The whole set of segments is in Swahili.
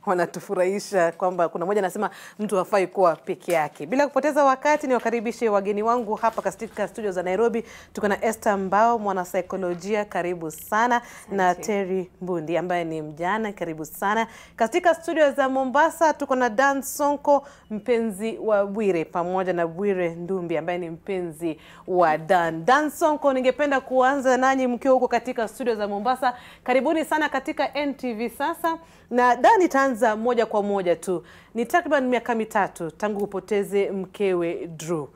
wanatufurahisha kwamba kuna mmoja anasema mtu hafai kuwa peke yake. Bila kupoteza wakati niwakaribishe wageni wangu hapa katika studio za Nairobi. Tuko na Esther Mbao, mwanasaikolojia, karibu sana. Na Terry Mbundi ambaye ni mjana, karibu sana. Katika studio za Mombasa tuko na Dan Sonko, mpenzi wa Bwire, pamoja na Bwire Ndumbi ambaye ni mpenzi wa Dan. Dan Sonko, ningependa kuanza nanyi mkiwa huko katika studio za Mombasa. Karibuni sana katika NTV sasa. Na Dan, itaanza moja kwa moja tu. Ni takriban miaka mitatu tangu upoteze mkewe Drew.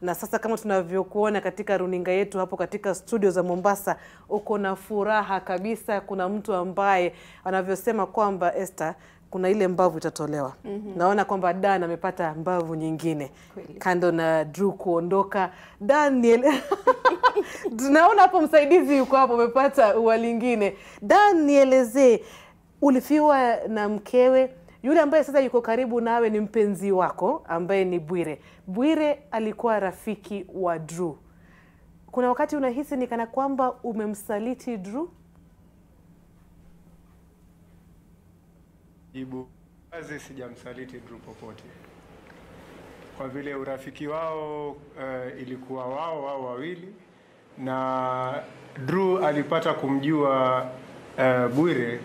Na sasa kama tunavyokuona katika runinga yetu hapo katika studio za Mombasa, uko na furaha kabisa. Kuna mtu ambaye anavyosema kwamba Esther, kuna ile mbavu itatolewa. Naona kwamba Dan amepata mbavu nyingine. Kando na Drew kuondoka. Dan, tunaona hapo msaidizi yuko hapo, amepata ua lingine. Dan, nielezee, ulifiwa na mkewe, yule ambaye sasa yuko karibu nawe ni mpenzi wako ambaye ni Bwire. Bwire alikuwa rafiki wa Drew. Kuna wakati unahisi ni kana kwamba umemsaliti Drew? Kazi sijamsaliti Drew popote. Kwa vile urafiki wao ilikuwa wao wawili, na Drew alipata kumjua Bwire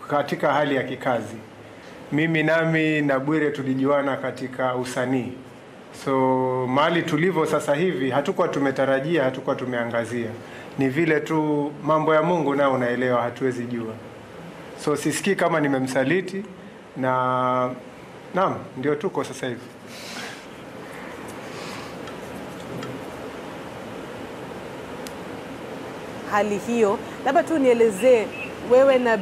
katika hali ya kikazi. Mimi nami na Bwire tulijuana katika usanii. So mahali tulivyo sasa hivi hatukuwa tumetarajia, hatukuwa tumeangazia. Ni vile tu mambo ya Mungu na unaelewa, hatuwezi jua. So sisikii kama nimemsaliti, na naam, ndio tuko sasa hivi. Hali hiyo, labda tu nielezee, wewe na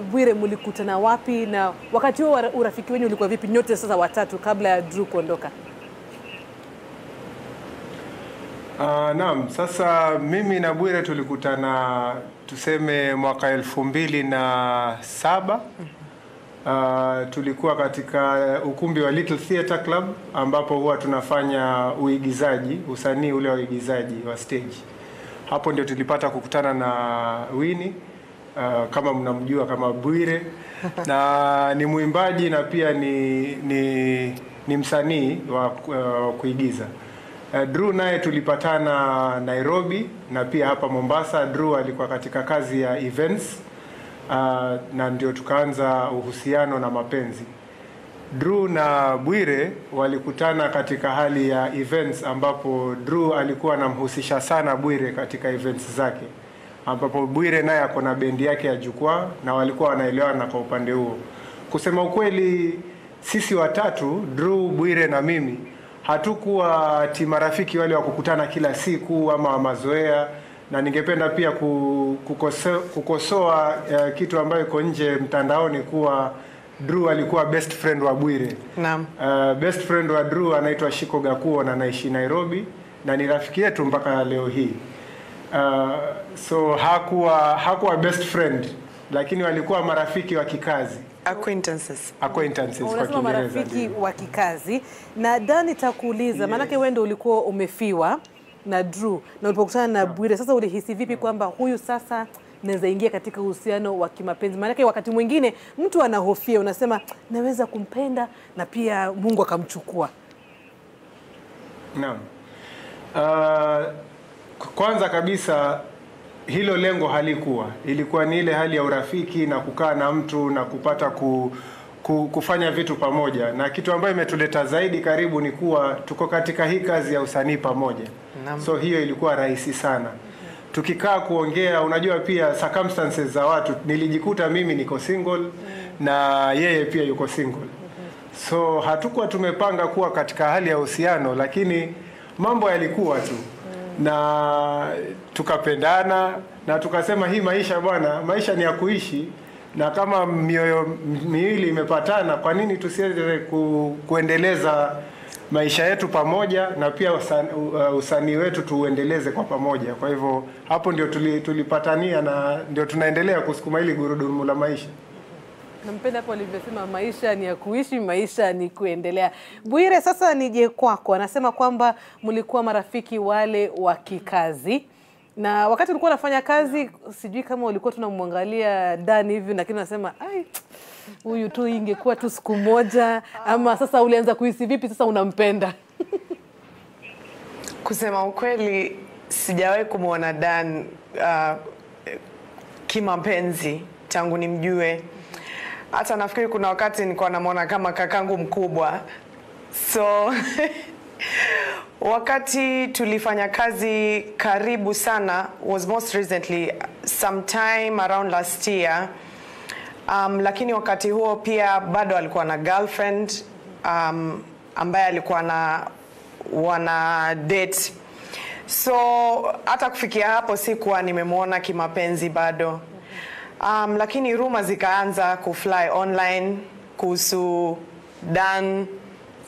Bwire mlikutana wapi, na wakati huo urafiki wenu ulikuwa vipi nyote sasa watatu kabla ya Drew kuondoka? Naam, sasa mimi na Bwire tulikutana tuseme mwaka 2007. Tulikuwa katika ukumbi wa Little Theatre Club ambapo huwa tunafanya uigizaji, usanii ule wa uigizaji wa stage. Hapo ndio tulipata kukutana na Winnie, kama mnamjua kama Bwire, na ni muimbaji na pia ni msanii wa kuigiza. Drew naye tulipatana Nairobi na pia hapa Mombasa. Drew alikuwa katika kazi ya events, na ndio tukaanza uhusiano na mapenzi. Drew na Bwire walikutana katika hali ya events, ambapo Drew alikuwa anamhusisha sana Bwire katika events zake, ambapo Bwire naye ako na bendi yake ya jukwaa na walikuwa wanaelewana kwa upande huo. Kusema ukweli, sisi watatu, Drew, Bwire na mimi, hatukuwa timu rafiki wale wa kukutana kila siku ama mazoea, na ningependa pia kukosoa kitu ambayo iko nje mtandaoni kuwa Drew alikuwa best friend wa Bwire. Naam. Best friend wa Drew anaitwa Shiko Gakuo na anaishi Nairobi na ni rafiki yetu mpaka leo hii. So hakuwa best friend, lakini walikuwa marafiki wa kikazi. Acquaintances kwa Kiingereza. Marafiki wa kikazi. Na Dan, takuuliza, maanake wewe ndio ulikuwa umefiwa na Drew na ulipokutana na Bwire, sasa ulihisi vipi kwamba huyu sasa naweza ingia katika uhusiano wa kimapenzi? Maanake wakati mwingine mtu anahofia, unasema naweza kumpenda na pia Mungu akamchukua. Naam. Kwanza kabisa hilo lengo halikuwa. Ilikuwa ni ile hali ya urafiki na kukaa na mtu na kupata kufanya vitu pamoja. Na kitu ambayo imetuleta zaidi karibu ni kuwa tuko katika hii kazi ya usanii pamoja. So hiyo ilikuwa rahisi sana. Tukikaa kuongea, unajua pia circumstances za watu, nilijikuta mimi niko single na yeye pia yuko single. So hatukuwa tumepanga kuwa katika hali ya uhusiano, lakini mambo yalikuwa tu. Na tukapendana na tukasema hii maisha bwana, maisha ni ya kuishi, na kama mioyo miwili imepatana, kwa nini tusiweze kuendeleza maisha yetu pamoja, na pia usanii wetu tuuendeleze kwa pamoja. Kwa hivyo hapo ndio tulipatania na ndio tunaendelea kusukuma hili gurudumu la maisha. Nampenda hapo alivyosema maisha ni ya kuishi, maisha ni kuendelea. Bwire, sasa nije kwako. Anasema kwamba mlikuwa marafiki wale wa kikazi. Na wakati ulikuwa unafanya kazi, sijui kama ulikuwa tunamwangalia Dan hivi, lakini unasema huyu tu ingekuwa tu siku moja, ama sasa ulianza kuhisi vipi sasa unampenda? Kusema ukweli sijawahi kumuona Dan kimapenzi tangu nimjue. Hata nafikiri kuna wakati nilikuwa namuona kama kakangu mkubwa. So wakati tulifanya kazi karibu sana was most recently sometime around last year. Lakini wakati huo pia bado alikuwa na girlfriend ambaye alikuwa wana date. So hata kufikia hapo sikuwa nimemuona kimapenzi bado. Lakini rumors zikaanza kufly online kuhusu Dan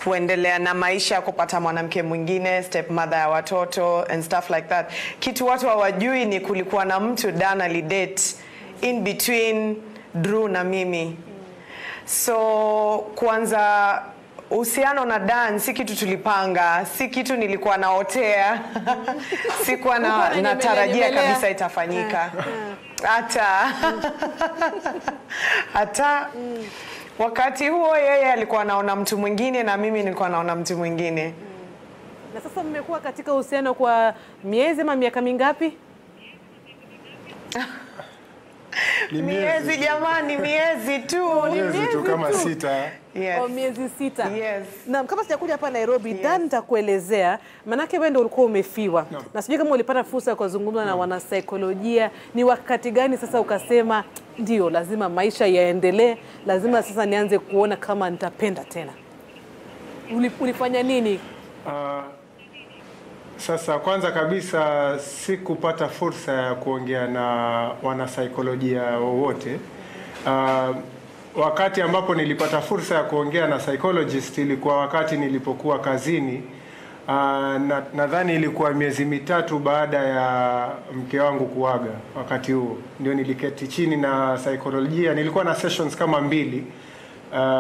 kuendelea na maisha, kupata mwanamke mwingine, stepmother ya watoto and stuff like that. Kitu watu hawajui ni kulikuwa na mtu Dan alidate in between Drew na mimi. So kwanza uhusiano na Dan si kitu tulipanga, si kitu nilikuwa naotea. Sikuwa natarajia kabisa itafanyika. Hata wakati huo yeye alikuwa anaona mtu mwingine na mimi nilikuwa naona mtu mwingine. Na sasa mmekuwa katika uhusiano kwa miezi ama miaka mingapi? Miezi jamani, miezi tu. Miezi tu kama 6. Yes. Miezi 6. Yes. Na kama sijakuja hapa Nairobi, Dan nitakuelezea, manake wewe ndio ulikuwa umefiwa. Na sijui kama ulipata fursa ya kuzungumza na wanasaikolojia, ni wakati gani sasa ukasema ndio lazima maisha yaendelee, lazima sasa nianze kuona kama nitapenda tena? Ulifanya nini? Sasa kwanza kabisa sikupata fursa ya kuongea na wanasaikolojia wowote. Wakati ambapo nilipata fursa ya kuongea na psychologist ilikuwa wakati nilipokuwa kazini. Nadhani ilikuwa miezi 3 baada ya mke wangu kuaga. Wakati huo ndio niliketi chini na saikolojia. Nilikuwa na sessions kama 2.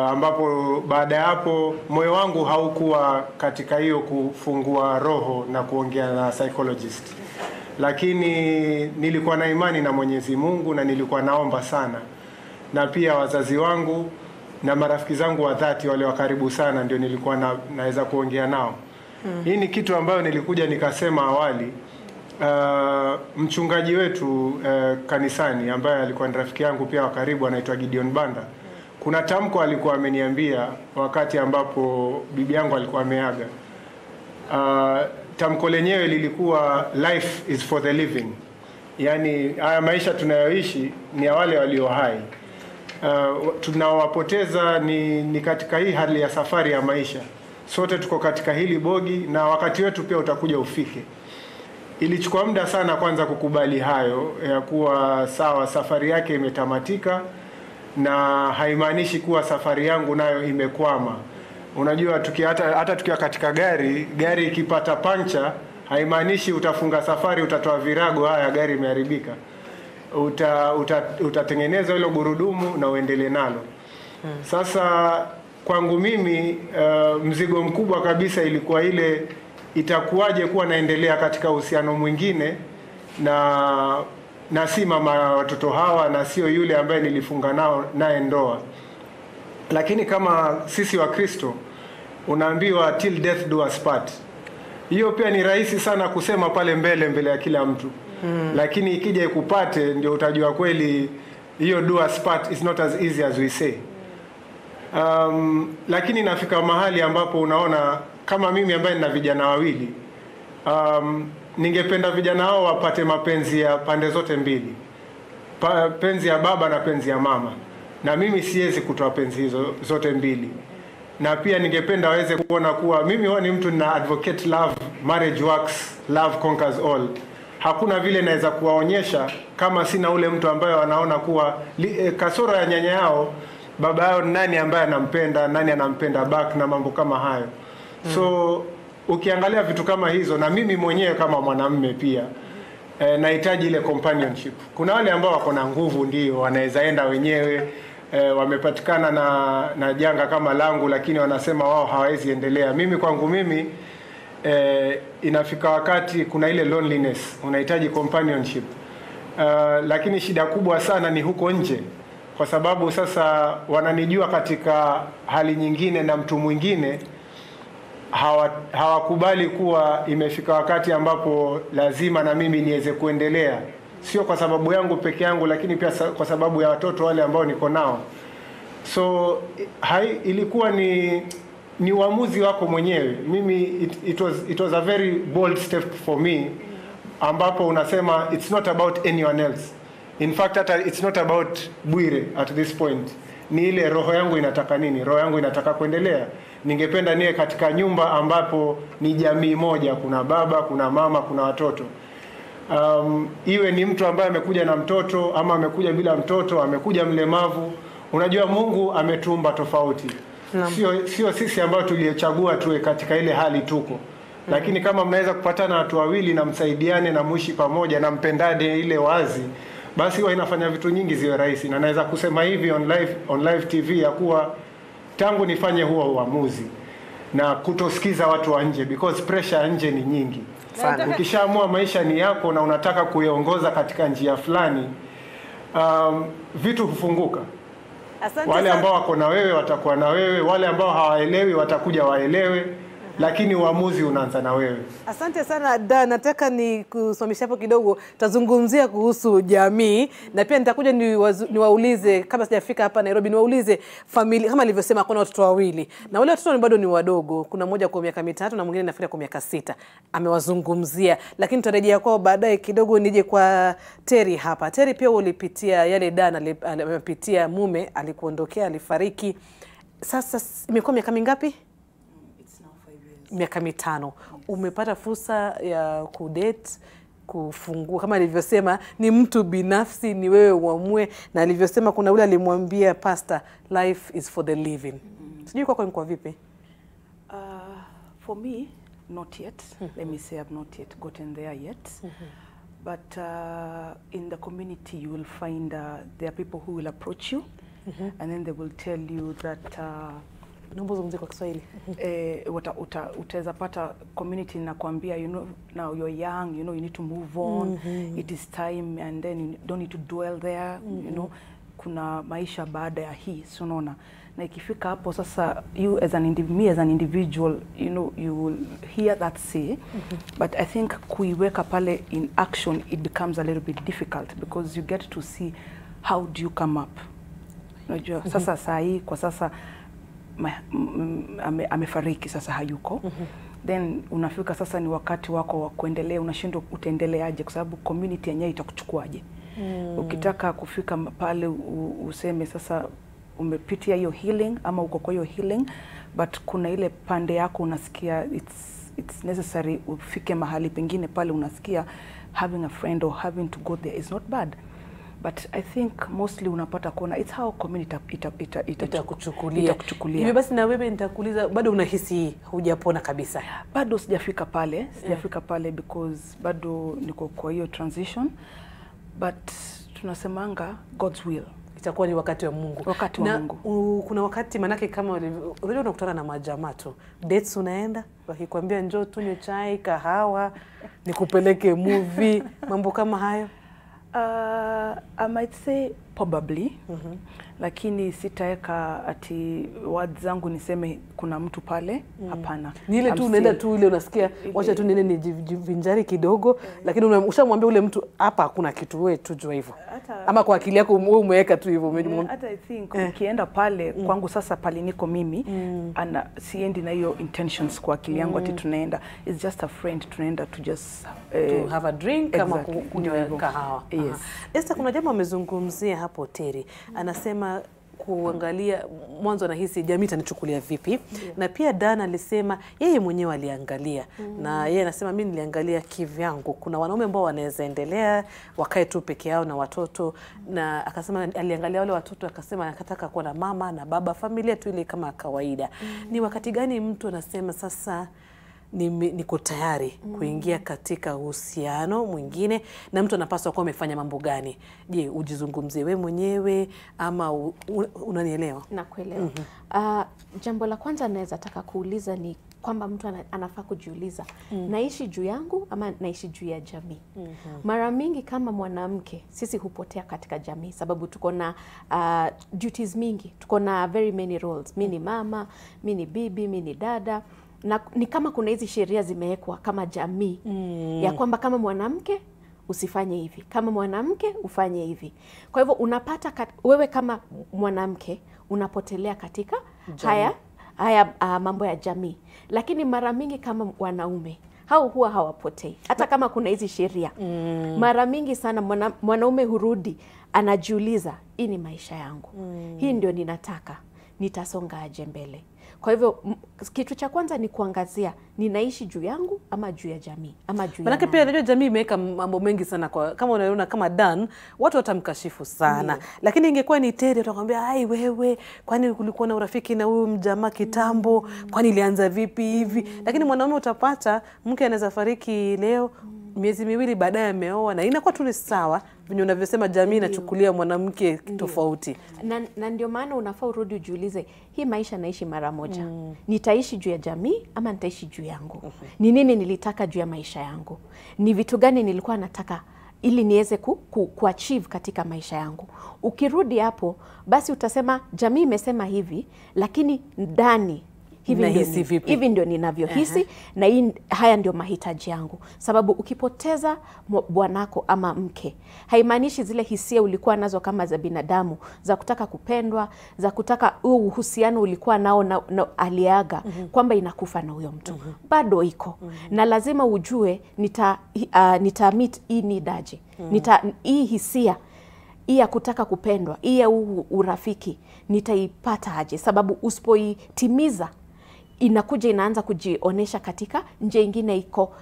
Ambapo baada ya hapo moyo wangu haukuwa katika hiyo kufungua roho na kuongea na psychologist, lakini nilikuwa na imani na Mwenyezi Mungu na nilikuwa naomba sana, na pia wazazi wangu na marafiki zangu wa dhati wale wa karibu sana ndio nilikuwa naweza kuongea nao. Hii ni kitu ambayo nilikuja nikasema awali. Mchungaji wetu kanisani ambaye alikuwa ni rafiki yangu pia wa karibu anaitwa Gideon Banda. Kuna tamko alikuwa ameniambia wakati ambapo bibi yangu alikuwa ameaga. Tamko lenyewe lilikuwa life is for the living. Yaani haya maisha tunayoishi ni ya wale walio hai. Tunawapoteza ni katika hii hali ya safari ya maisha. Sote tuko katika hili bogi na wakati wetu pia utakuja ufike. Ilichukua muda sana kwanza kukubali hayo ya kuwa sawa, safari yake imetamatika. Na haimaanishi kuwa safari yangu nayo imekwama. Unajua hata tukiwa katika gari ikipata pancha haimaanishi utafunga safari, utatoa virago, haya gari imeharibika. Utatengeneza hilo gurudumu na uendelee nalo. Sasa kwangu mimi mzigo mkubwa kabisa ilikuwa ile itakuwaje kuwa naendelea katika uhusiano mwingine na si mama watoto hawa na sio yule ambaye nilifunga naye ndoa. Lakini kama sisi wa Kristo unaambiwa till death do us part. Hiyo pia ni rahisi sana kusema pale mbele ya kila mtu. Lakini ikija ikupate ndio utajua kweli hiyo do us part is not as easy as we say. Lakini nafika mahali ambapo unaona kama mimi ambaye nina vijana wawili, ningependa vijana hao wapate mapenzi ya pande zote mbili. Penzi ya baba na penzi ya mama. Na mimi siwezi kutoa penzi hizo zote mbili. Na pia ningependa waweze kuona kuwa mimi huwa ni mtu na advocate love, marriage works, love conquers all. Hakuna vile naweza kuwaonyesha kama sina ule mtu ambaye wanaona kuwa kasoro ya nyanya yao, baba yao nani ambaye anampenda, nani anampenda back na mambo kama hayo. So ukiangalia vitu kama hizo, na mimi mwenyewe kama mwanamume pia nahitaji ile companionship. Kuna wale ambao wako na nguvu ndio wanaweza enda wenyewe, wamepatikana na janga kama langu, lakini wanasema wao hawawezi endelea. Mimi kwangu mimi inafika wakati kuna ile loneliness, unahitaji companionship. Lakini shida kubwa sana ni huko nje. kwa sababu sasa wananijua katika hali nyingine na mtu mwingine hawakubali kuwa imefika wakati ambapo lazima na mimi niweze kuendelea, sio kwa sababu yangu peke yangu, lakini pia kwa sababu ya watoto wale ambao niko nao. So ilikuwa ni uamuzi wako mwenyewe. Mimi it was a very bold step for me, ambapo unasema it's not about anyone else. In fact it's not about Bwire at this point. Ni ile roho yangu inataka nini? Roho yangu inataka kuendelea. Ningependa niwe katika nyumba ambapo ni jamii moja, kuna baba, kuna mama, kuna watoto. Iwe ni mtu ambaye amekuja na mtoto ama amekuja bila mtoto, amekuja mlemavu. Unajua Mungu ametuumba tofauti. Sio sisi ambao tuliyechagua tuwe katika ile hali tuko. Lakini kama mnaweza kupatana watu wawili na msaidiane na muishi pamoja na mpendane ile wazi, basi huwa inafanya vitu nyingi ziwe rahisi. Na naweza kusema hivi on live TV ya kuwa tangu nifanye huo uamuzi na kutosikiza watu wa nje, because pressure nje ni nyingi sana. Ukishaamua maisha ni yako na unataka kuiongoza katika njia fulani, vitu hufunguka. Wale ambao wako na wewe watakuwa na wewe, wale ambao hawaelewi watakuja waelewe, lakini uamuzi unaanza na wewe. Asante sana Da, nataka ni kusomesha hapo kidogo, tutazungumzia kuhusu jamii na pia nitakuja niwaulize kabla sijafika hapa Nairobi, niwaulize familia kama alivyosema kuna watoto wawili na wale watoto bado ni wadogo, kuna mmoja kwa miaka 3 na mwingine nafikiri kwa miaka 6. Amewazungumzia, lakini tutarejea kwao baadaye kidogo. Nije kwa Terry hapa. Terry, pia ulipitia yale Da alipitia, mume alikuondokea, alifariki. Sasa imekuwa miaka mingapi? Miaka 5. Umepata fursa ya kudate, kufungua, kama alivyosema ni mtu binafsi, ni wewe uamue, na alivyosema kuna ule alimwambia pastor, life is for the living. Sijui kwako kwa vipi? For me, not yet. Let me say I've not yet gotten there yet. But in the community you will find there are people who will approach you and then they will tell you that Naomba zungumzie kwa Kiswahili. Utaweza pata community na kuambia, you know, now you're young, you know, you need to move on. It is time, and then you don't need to dwell there. You know, kuna maisha baada ya hii, so unaona. Na ikifika hapo sasa, you as an individual, you know, you will hear that say, but I think kuiweka pale in action, it becomes a little bit difficult because you get to see how do you come up. Unajua, sasa saa hii kwa sasa amefariki, sasa hayuko. Then unafika sasa ni wakati wako wa kuendelea, unashindwa utaendeleaje kwa sababu community yenyewe itakuchukuaje. Ukitaka kufika pale useme sasa umepitia hiyo healing ama uko kwa hiyo healing, but kuna ile pande yako unasikia it's necessary ufike mahali pengine pale unasikia having a friend or having to go there is not bad. But I think mostly unapata kuona it's how community itakuchukulia. Hivi basi na wewe nitakuuliza, bado unahisi hujapona kabisa? Bado sijafika pale, because bado niko kwa hiyo transition, but tunasemanga God's will. Itakuwa ni wakati wa Mungu. Wakati wa Mungu. Kuna wakati manake kama unajua unakutana na majamaa tu. Dates unaenda, wakikwambia njoo tunywe chai, kahawa, nikupeleke movie, mambo kama hayo. I might say probably, lakini sitaweka ati words zangu niseme kuna mtu pale, hapana. Ni ile tu unaenda tu ile unasikia wacha tu nene nijivinjari kidogo, lakini ushamwambia ule mtu hapa hakuna kitu, wewe tu jua hivyo. Ama kwa akili yako wewe umeweka tu hivyo. Hata I think ukienda pale kwangu sasa pale niko mimi, ana siendi na hiyo intentions kwa akili yangu ati tunaenda, it's just a friend, tunaenda to just to have a drink kama kunywa kahawa. Yes. Esther, kuna jambo amezungumzia hapo Terry. Anasema kuangalia mwanzo anahisi jamii itanichukulia vipi, na pia Dana alisema yeye mwenyewe aliangalia na yeye anasema mimi niliangalia kivyangu. Kuna wanaume ambao wanaweza endelea wakae tu peke yao na watoto, na akasema aliangalia wale watoto akasema anataka kuwa na mama na baba, familia tu ile kama kawaida. Ni wakati gani mtu anasema sasa niko tayari kuingia katika uhusiano mwingine, na mtu anapaswa kuwa amefanya mambo gani? Je, ujizungumzie wewe mwenyewe ama unanielewa? Nakuelewa. Jambo la kwanza naweza taka kuuliza ni kwamba mtu anafaa kujiuliza, naishi juu yangu ama naishi juu ya jamii? Mara mingi kama mwanamke sisi hupotea katika jamii, sababu tuko na duties mingi, tuko na very many roles. Mimi ni mama, mimi ni bibi, mimi ni dada, na ni kama kuna hizi sheria zimewekwa kama jamii ya kwamba kama mwanamke usifanye hivi, kama mwanamke ufanye hivi. Kwa hivyo unapata wewe kama mwanamke unapotelea katika haya mambo ya jamii. Lakini mara mingi kama wanaume hao huwa hawapotei, hata kama kuna hizi sheria. Mara mingi sana mwanaume hurudi anajiuliza, hii ni maisha yangu, hii ndio ninataka, nitasonga aje mbele? Kwa hivyo kitu cha kwanza ni kuangazia ninaishi juu yangu ama juu ya jamii ama juu ya manake pia najua jamii imeweka mambo mengi sana, kwa kama unaona kama Dan watu watamkashifu sana. Lakini ingekuwa ni Terry utakwambia ai wewe, kwani kulikuwa na urafiki na huyu mjamaa kitambo, kwani ilianza vipi hivi? Lakini mwanaume utapata mke anaweza fariki leo, miezi miwili baadaye ameoa, na inakuwa tu ni sawa vile unavyosema jamii inachukulia mwanamke tofauti. Na ndio maana unafaa urudi ujiulize, hii maisha naishi mara moja. Nitaishi juu ya jamii ama nitaishi juu yangu? Ni nini nilitaka juu ya maisha yangu? Ni vitu gani nilikuwa nataka ili niweze kuachieve katika maisha yangu? Ukirudi hapo basi utasema jamii imesema hivi, lakini ndani hivi ndio ninavyohisi na haya ndio mahitaji yangu. Sababu ukipoteza bwanako ama mke, haimaanishi zile hisia ulikuwa nazo kama za binadamu za kutaka kupendwa, za kutaka uhusiano ulikuwa nao na aliaga, kwamba inakufa na huyo mtu. Bado iko. Na lazima ujue nita-meet hii need aje. Hii hisia hii ya kutaka kupendwa, hii ya urafiki nitaipata aje? Sababu usipoitimiza inakuja inaanza kujionesha katika nje ingine iko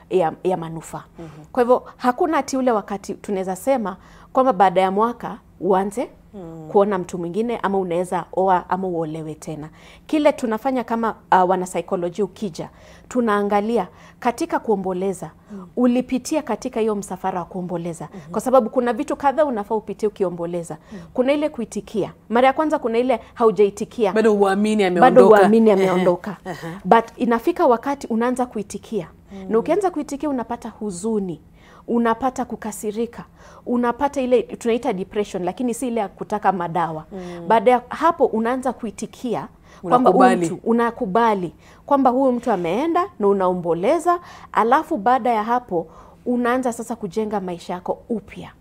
ya manufaa. Kwa hivyo hakuna ati ule wakati tunaweza sema kwamba baada ya mwaka uanze kuona mtu mwingine ama unaweza oa ama uolewe tena. Kile tunafanya kama wanasaikolojia, ukija tunaangalia katika kuomboleza, ulipitia katika hiyo msafara wa kuomboleza, kwa sababu kuna vitu kadhaa unafaa upitie ukiomboleza. Kuna ile kuitikia. Mara ya kwanza kuna ile haujaitikia. Bado uamini ameondoka. But inafika wakati unaanza kuitikia. Na ukianza kuitikia unapata huzuni, unapata kukasirika, unapata ile tunaita depression, lakini si ile ya kutaka madawa. Baada ya hapo unaanza kuitikia kwamba unakubali kwamba huyu mtu ameenda na unaomboleza. Alafu baada ya hapo unaanza sasa kujenga maisha yako upya.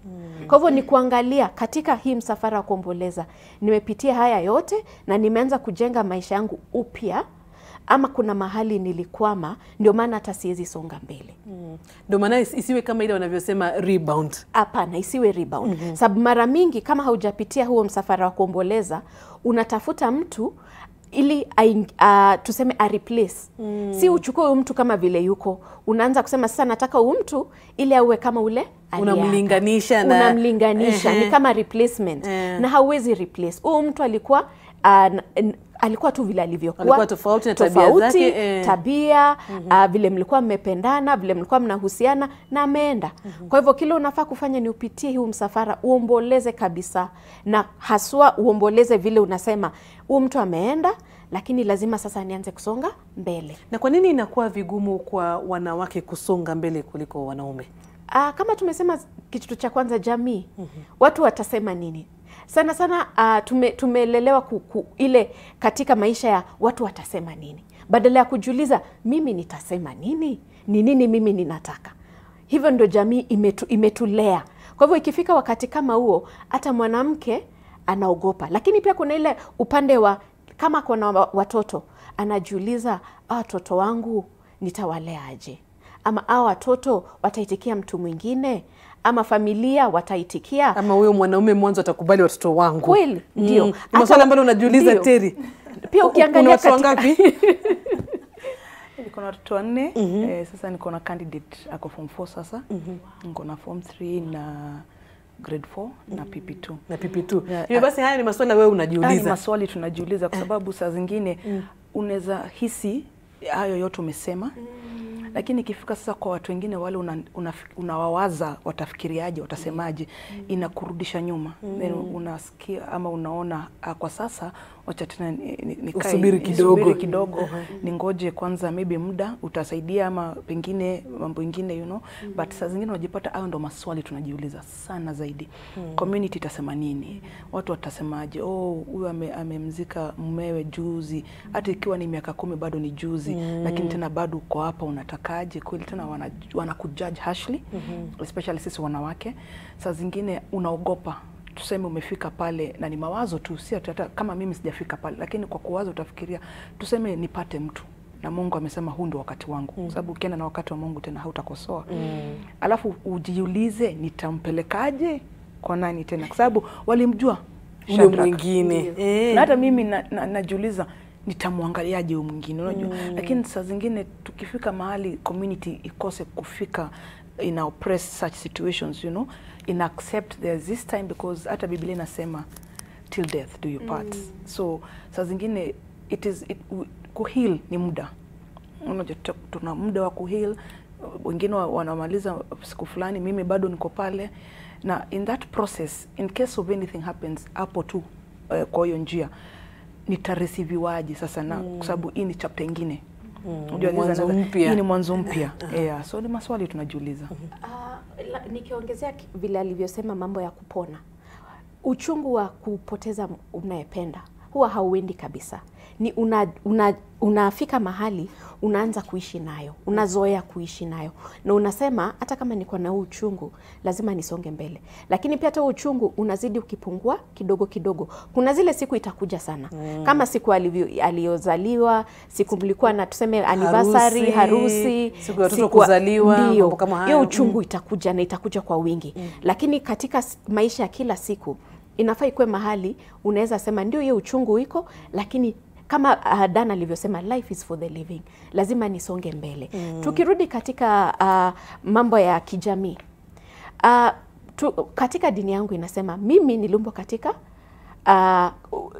Kwa hivyo ni kuangalia katika hii msafara wa kuomboleza, nimepitia haya yote na nimeanza kujenga maisha yangu upya, ama kuna mahali nilikwama, ndio maana hata siwezi songa mbele. Ndio maana isiwe kama ile wanavyosema rebound. Hapana, isiwe rebound. Sababu mara mingi kama haujapitia huo msafara wa kuomboleza, unatafuta mtu ili tuseme a replace. Si uchukue huyo mtu kama vile yuko. Unaanza kusema sasa nataka huyo mtu ili awe kama ule unamlinganisha ni kama replacement. Na hauwezi replace. Huyo mtu alikuwa tu vile alivyokuwa, alikuwa tofauti na tabia zake, tabia vile mlikuwa mmependana, vile mlikuwa mnahusiana, na ameenda. Kwa hivyo kile unafaa kufanya ni upitie huu msafara, uomboleze kabisa, na haswa uomboleze vile unasema huyu mtu ameenda, lakini lazima sasa nianze kusonga mbele. Na kwa nini inakuwa vigumu kwa wanawake kusonga mbele kuliko wanaume? Kama tumesema kitu cha kwanza, jamii. Watu watasema nini? Sana sana tumelelewa ile katika maisha ya watu watasema nini, badala ya kujiuliza mimi nitasema nini, ni nini mimi ninataka. Hivyo ndio jamii imetulea. Kwa hivyo ikifika wakati kama huo, hata mwanamke anaogopa. Lakini pia kuna ile upande wa kama kuna watoto, anajiuliza watoto wangu nitawalea aje, ama watoto wataitikia mtu mwingine, ama familia wataitikia, ama huyo mwanaume mwanzo atakubali watoto wangu. Kweli ndio maswali ambayo unajiuliza. Terry, pia ukiangalia watu ngapi? Niko na watoto 4. Sasa niko na candidate ako form 4 sasa. Niko na form 3 na grade 4 na PP2. Na PP2. Hiyo basi haya ni maswali wewe unajiuliza. Ni maswali tunajiuliza kwa sababu saa zingine unaweza hisi hayo yote umesema. Lakini ikifika sasa kwa watu wengine wale unawawaza watafikiriaje, watasemaje, inakurudisha nyuma. Then unasikia ama unaona kwa sasa wacha tena nikae Usubiri kidogo. Ningoje kwanza, maybe muda utasaidia ama pengine mambo mengine but saa zingine unajipata hayo ndo maswali tunajiuliza sana zaidi. Community itasema nini? Watu watasemaje? Huyu amemzika mumewe juzi, hata ikiwa ni miaka 10 bado ni juzi, lakini tena bado uko hapa, unatakaje? Kweli tena wanakujudge harshly, especially sisi wanawake. Saa zingine unaogopa, tuseme umefika pale na ni mawazo tu, si hata kama mimi sijafika pale, lakini kwa kuwaza utafikiria, tuseme nipate mtu na Mungu amesema huu ndio wakati wangu, kwa sababu ukienda na wakati wa Mungu tena hautakosoa. Alafu ujiulize nitampelekaje kwa nani tena, kwa sababu walimjua ule mwingine. Na hata mimi najiuliza nitamwangaliaje huyo mwingine, unajua. Lakini saa zingine tukifika mahali community ikose kufika in oppress such situations, in accept there's this time, because hata Biblia inasema till death do you part. So saa zingine kuheal ni muda. Unajua tuna muda wa kuheal, wengine wanamaliza siku fulani, mimi bado niko pale, na in that process in case of anything happens hapo tu kwa hiyo njia nitareceiviwaje sasa, na kwa sababu hii ni chapter nyingine. Unajua hii ni mwanzo mpya. So ni maswali tunajiuliza. Nikiongezea vile alivyosema mambo ya kupona, uchungu wa kupoteza unayependa huwa hauendi kabisa. Ni unafika mahali unaanza kuishi nayo, unazoea kuishi nayo, na unasema hata kama niko na uchungu lazima nisonge mbele. Lakini pia hata uchungu unazidi ukipungua kidogo kidogo. Kuna zile siku itakuja sana, kama siku aliyozaliwa, siku mlikuwa na tuseme anniversary, harusi, siku ya watoto kuzaliwa, mambo kama hayo. Hiyo uchungu itakuja na itakuja kwa wingi. Lakini katika maisha ya kila siku inafaa ikuwe mahali unaweza sema ndio hiyo uchungu iko, lakini kama Dana alivyosema, life is for the living, lazima nisonge mbele. Tukirudi katika mambo ya kijamii, katika dini yangu inasema mimi niliumbwa katika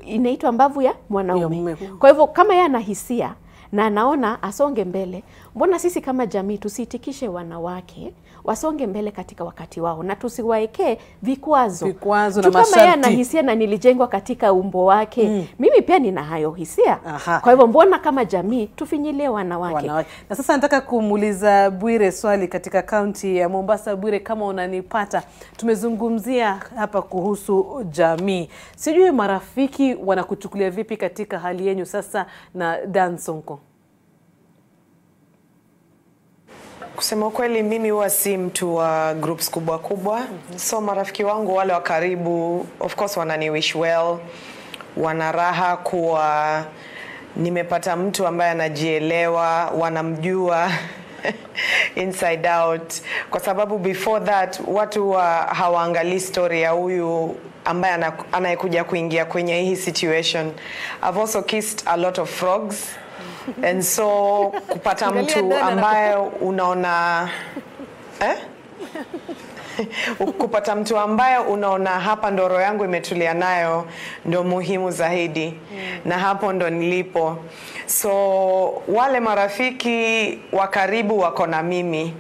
inaitwa mbavu ya mwanaume. Kwa hivyo kama yeye ana hisia na anaona asonge mbele, mbona sisi kama jamii tusiitikishe wanawake wasonge mbele katika wakati wao, na tusiwaekee vikwazo na masharti. Kama yeye ana hisia na nilijengwa katika umbo wake, mimi pia nina hayo hisia. Kwa hivyo mbona kama jamii tufinyilie wanawake? Na sasa nataka kumuuliza Bwire swali katika kaunti ya Mombasa. Bwire, kama unanipata, tumezungumzia hapa kuhusu jamii. Sijui marafiki wanakuchukulia vipi katika hali yenu sasa na Dan Sonko? Kusema ukweli, mimi huwa si mtu wa groups kubwa. So marafiki wangu wale wa karibu, of course wanani wish well, wanaraha kuwa nimepata mtu ambaye anajielewa, wanamjua inside out, kwa sababu before that watu hawaangalii story ya huyu ambaye anayekuja kuingia kwenye hii situation. I've also kissed a lot of frogs. And so kupata mtu ambaye unaona kupata mtu ambaye unaona hapa ndo roho yangu imetulia nayo ndo muhimu zaidi. Na hapo ndo nilipo. So wale marafiki wa karibu wako na mimi,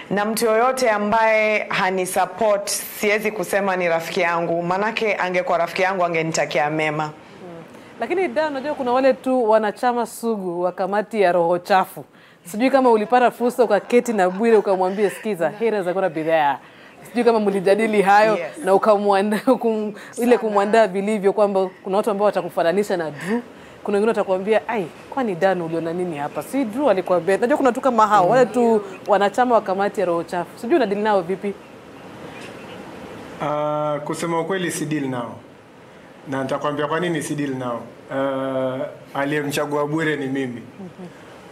na mtu yoyote ambaye hani support siwezi kusema ni rafiki yangu, manake angekuwa rafiki yangu angenitakia mema. Lakini Dan, unajua kuna wale tu wanachama sugu wa kamati ya roho chafu. Sijui kama ulipata fursa ukaketi na Bwire ukamwambia sikiza, haters are gonna be there. Sijui kama mlijadili hayo na ukamwandaa ile kumwandaa vilivyo, kwamba kuna watu ambao watakufananisha na Drew. Kuna wengine watakwambia kwani Dan uliona nini hapa? Si Drew alikwambia. Unajua kuna tu kama hao wale tu wanachama wa kamati ya roho chafu. Sijui unadili nao vipi? Kusema ukweli si deal nao. Na nitakwambia kwa nini si deal nao. Aliyemchagua Bwire ni mimi.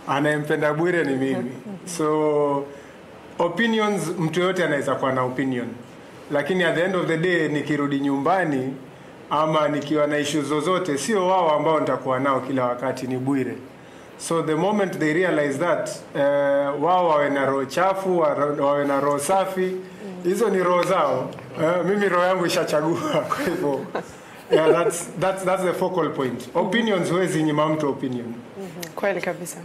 Anayempenda Bwire ni mimi. So opinions, mtu yote anaweza kuwa na opinion. Lakini at the end of the day nikirudi nyumbani ama nikiwa na issues zozote, sio wao ambao nitakuwa nao kila wakati, ni Bwire. So the moment they realize that wao wawe na roho chafu, wawe na roho safi, hizo ni roho zao. Mimi roho yangu ishachagua, kwa hivyo that's the focal point. Opinions huwezi nyima mtu opinion. Kweli kabisa.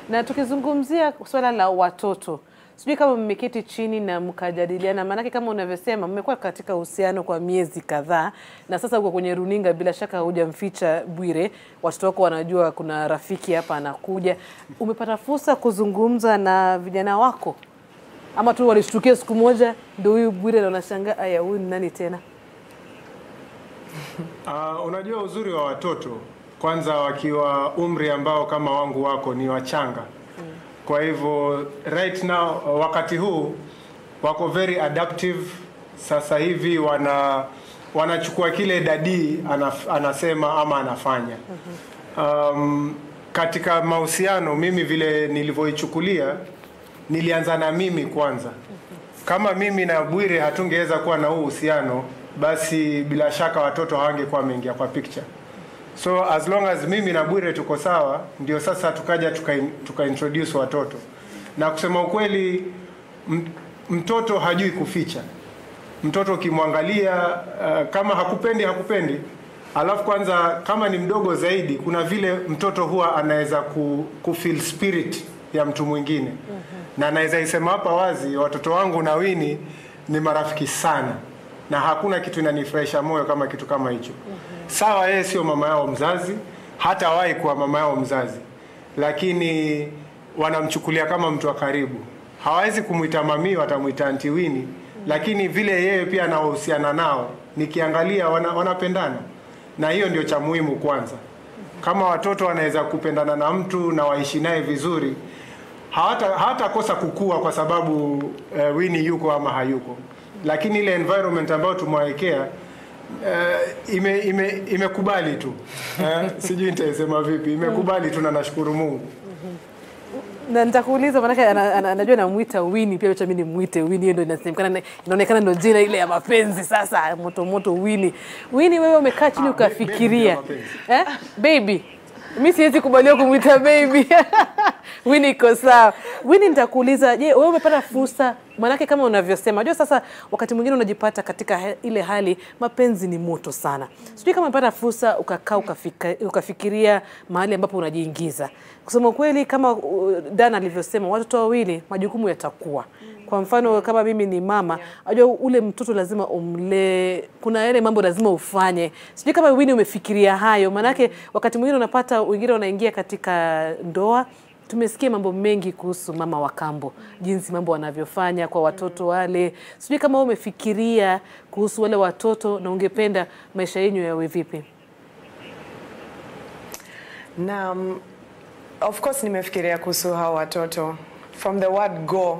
Na tukizungumzia swala la watoto, sijui kama mmeketi chini na mkajadiliana, maanake kama unavyosema mmekuwa katika uhusiano kwa miezi kadhaa na sasa uko kwenye runinga, bila shaka hujamficha Bwire, watoto wako wanajua kuna rafiki hapa anakuja. Umepata fursa kuzungumza na vijana wako ama tu walishtukia siku moja ndio huyu Bwire na unashangaa aya huyu ni nani tena? Unajua uzuri wa watoto kwanza wakiwa umri ambao kama wangu wako ni wachanga. Kwa hivyo right now wakati huu wako very adaptive. Sasa hivi wanachukua kile dadi anasema ama anafanya. Katika mahusiano mimi vile nilivyoichukulia, nilianza na mimi kwanza. Kama mimi na Bwire hatungeweza kuwa na uhusiano, basi bila shaka watoto hawangekuwa wameingia kwa picture. So as long as mimi na Bwire tuko sawa, ndio sasa tukaja tuka-introduce watoto. Na kusema ukweli, mtoto hajui kuficha. Mtoto ukimwangalia kama hakupendi. Alafu kwanza kama ni mdogo zaidi, kuna vile mtoto huwa anaweza kufeel spirit ya mtu mwingine. Na anaweza isema hapa wazi, watoto wangu na Winnie ni marafiki sana. Na hakuna kitu inanifurahisha moyo kama kitu kama hicho. Sawa, yeye sio mama yao mzazi, hata wahi kuwa mama yao mzazi, lakini wanamchukulia kama mtu wa karibu. Hawezi kumuita mami, watamuita Auntie Winnie, lakini vile yeye pia anahusiana nao, nikiangalia wanapendana. Na hiyo ndio cha muhimu kwanza. Kama watoto wanaweza kupendana na mtu na waishi naye vizuri, hawatakosa kukua kwa sababu Winnie yuko ama hayuko. Lakini ile environment ambayo tumewekea imekubali tu. Sijui nitasema vipi, imekubali tu na nashukuru Mungu. Na nitakuuliza maana anajua namuita Winnie, pia acha mimi nimuite Winnie, ndio inaonekana ndio jina ile ya mapenzi sasa, moto Winnie. Winnie, wewe umekaa chini ukafikiria baby, mimi siwezi kubaliwa kumuita baby. Winnie iko sawa. Winnie, nitakuuliza, je, wewe umepata fursa, maana kama unavyosema, unajua sasa wakati mwingine unajipata katika ile hali mapenzi ni moto sana. Sijui kama umepata fursa ukakaa ukafikiria mahali ambapo unajiingiza. Kusema kweli, kama Dan alivyosema, watoto wawili majukumu yatakuwa. Kwa mfano kama mimi ni mama, unajua ule mtoto lazima umlee, kuna yale mambo lazima ufanye. Sijui kama Winnie umefikiria hayo, maana wakati mwingine unapata wengine wanaingia katika ndoa. Tumesikia mambo mengi kuhusu mama wa kambo, jinsi mambo wanavyofanya kwa watoto wale. Sijui kama umefikiria kuhusu wale watoto na ungependa maisha yenu yawe vipi? Na of course nimefikiria kuhusu hao watoto. From the word go,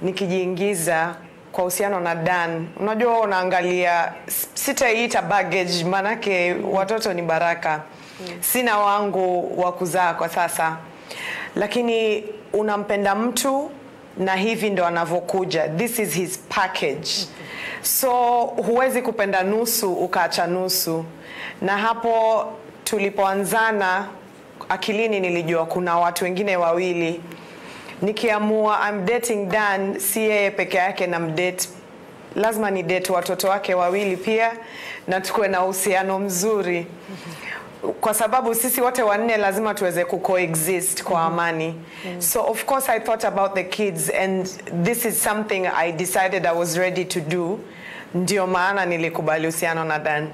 nikijiingiza kwa uhusiano na Dan, unajua unaangalia, sitaita baggage, manake watoto ni baraka. Sina wangu wa kuzaa kwa sasa. Lakini unampenda mtu na hivi ndo anavyokuja. This is his package. So huwezi kupenda nusu ukaacha nusu. Na hapo tulipoanzana, akilini nilijua kuna watu wengine wawili. Nikiamua I'm dating Dan, si yeye peke yake na mdate, lazima ni date watoto wake wawili pia, na tukue na uhusiano mzuri. Kwa sababu sisi wote wanne lazima tuweze coexist kwa amani. So of course I thought about the kids, and this is something I decided I was ready to do. Ndio maana nilikubali uhusiano na Dan.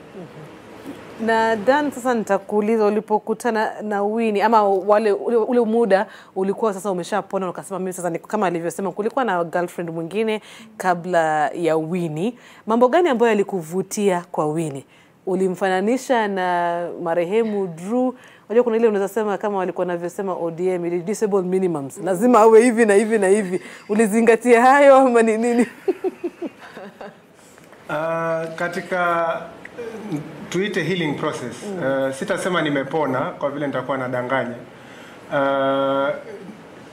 Na Dan, sasa nitakuuliza, ulipokutana na Winnie ama ule muda ulikuwa sasa umeshapona, ukasema mimi sasa kama alivyosema kulikuwa na girlfriend mwingine kabla ya Winnie. Mambo gani ambayo yalikuvutia kwa Winnie? Ulimfananisha na marehemu Drew? Unajua kuna ile unaweza sema kama walikuwa wanavyosema ODM, disable minimums, lazima awe hivi na hivi na hivi. Ulizingatia hayo ama ni nini? Katika tuite healing process, sitasema nimepona kwa vile nitakuwa nadanganya.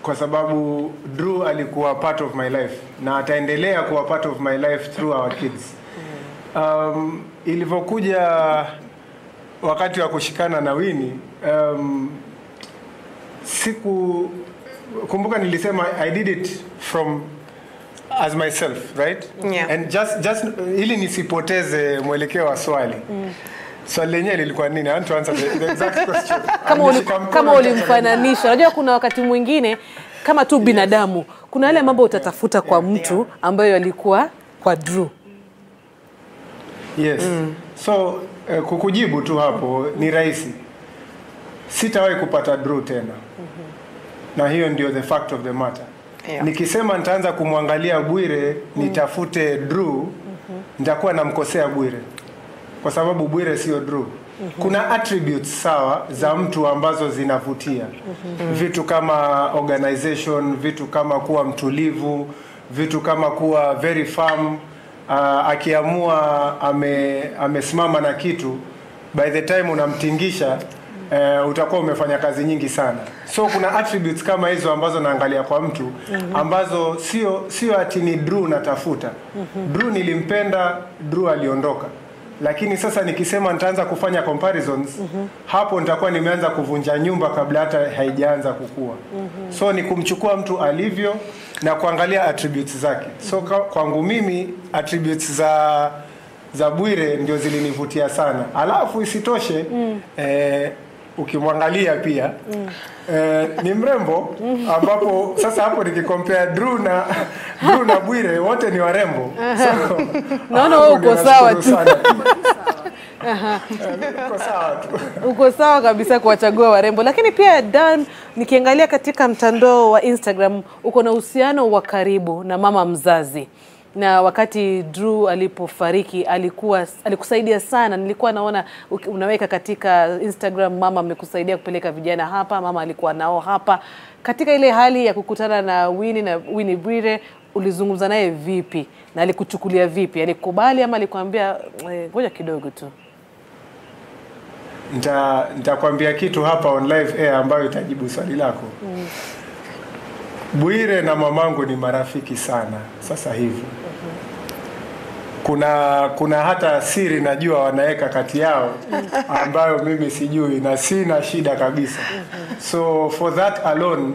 Kwa sababu Drew alikuwa part of my life na ataendelea kuwa part of my life through our kids. Ilivyokuja wakati wa kushikana na Winnie, kumbuka nilisema I did it from as myself, right? Yeah. And just ili nisipoteze mwelekeo wa swali. Swali lenyewe lilikuwa nini? I want to answer the exact question. Kama ulimfananisha. Unajua kuna wakati mwingine kama tu binadamu, kuna yale mambo utatafuta kwa mtu ambayo alikuwa kwa Drew. Yes. So kukujibu tu hapo ni rahisi. Sitawahi kupata Drew tena. Na hiyo ndio the fact of the matter. Yeah. Nikisema nitaanza kumwangalia Bwire nitafute Drew, nitakuwa namkosea Bwire. Kwa sababu Bwire sio Drew. Kuna attributes sawa za mtu ambazo zinavutia. Vitu kama organization, vitu kama kuwa mtulivu, vitu kama kuwa very firm, akiamua amesimama na kitu, by the time unamtingisha utakuwa umefanya kazi nyingi sana. So kuna attributes kama hizo ambazo naangalia kwa mtu ambazo sio ati ni Drew natafuta. Drew nilimpenda, Drew aliondoka. Lakini sasa nikisema nitaanza kufanya comparisons, hapo nitakuwa nimeanza kuvunja nyumba kabla hata haijaanza kukua. So ni kumchukua mtu alivyo na kuangalia attributes zake. So kwangu mimi attributes za Bwire ndio zilinivutia sana. Alafu isitoshe ukimwangalia pia ni mrembo, ambapo sasa hapo nikikompare Drew na Bwire wote ni warembo. So naona wewe uko sawa tu. Uko sawa tu. Uko sawa kabisa kuwachagua warembo. Lakini pia Dan, nikiangalia katika mtandao wa Instagram uko na uhusiano wa karibu na mama mzazi. Na wakati Drew alipofariki alikusaidia sana. Nilikuwa naona unaweka katika Instagram, mama amekusaidia kupeleka vijana hapa, mama alikuwa nao hapa. Katika ile hali ya kukutana na Winnie Bwire, ulizungumza naye vipi? Na alikuchukulia vipi? Alikubali ama alikwambia ngoja kidogo tu? Nitakwambia kitu hapa on live air ambayo itajibu swali lako. Bwire na mamangu ni marafiki sana sasa hivi. Kuna hata siri najua wanaweka kati yao ambayo mimi sijui na sina shida kabisa. So for that alone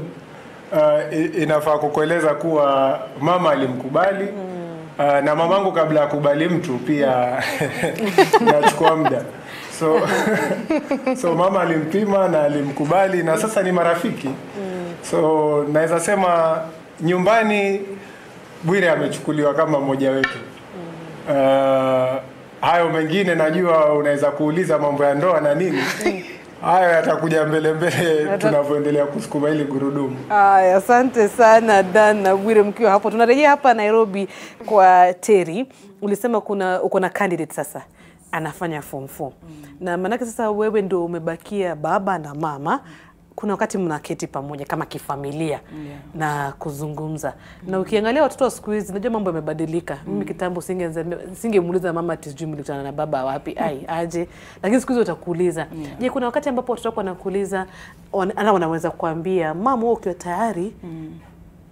inafaa kukueleza kuwa mama alimkubali na mamangu kabla ya kubali mtu pia nachukua muda. So mama alimpima na alimkubali na sasa ni marafiki. So naweza sema nyumbani Bwire amechukuliwa kama mmoja wetu. Hayo mengine najua unaweza kuuliza mambo ya ndoa na nini. Hayo yatakuja mbele tunavyoendelea kusukuma ile gurudumu. Asante sana Dan na Bwire mkiwa hapo. Tunarejea hapa Nairobi kwa Terry. Ulisema uko na candidate sasa anafanya form 4. Na manake sasa wewe ndio umebakia baba na mama. Kuna wakati mnaketi pamoja kama kifamilia na kuzungumza. Na ukiangalia watoto wa siku hizi najua mambo yamebadilika. Mimi kitambo singemuuliza mama tijui mlikutana na baba wapi aje. Lakini siku hizi utakuuliza. Je, kuna wakati ambapo watoto wako wanakuuliza wanaweza kuambia mama wewe ukiwa tayari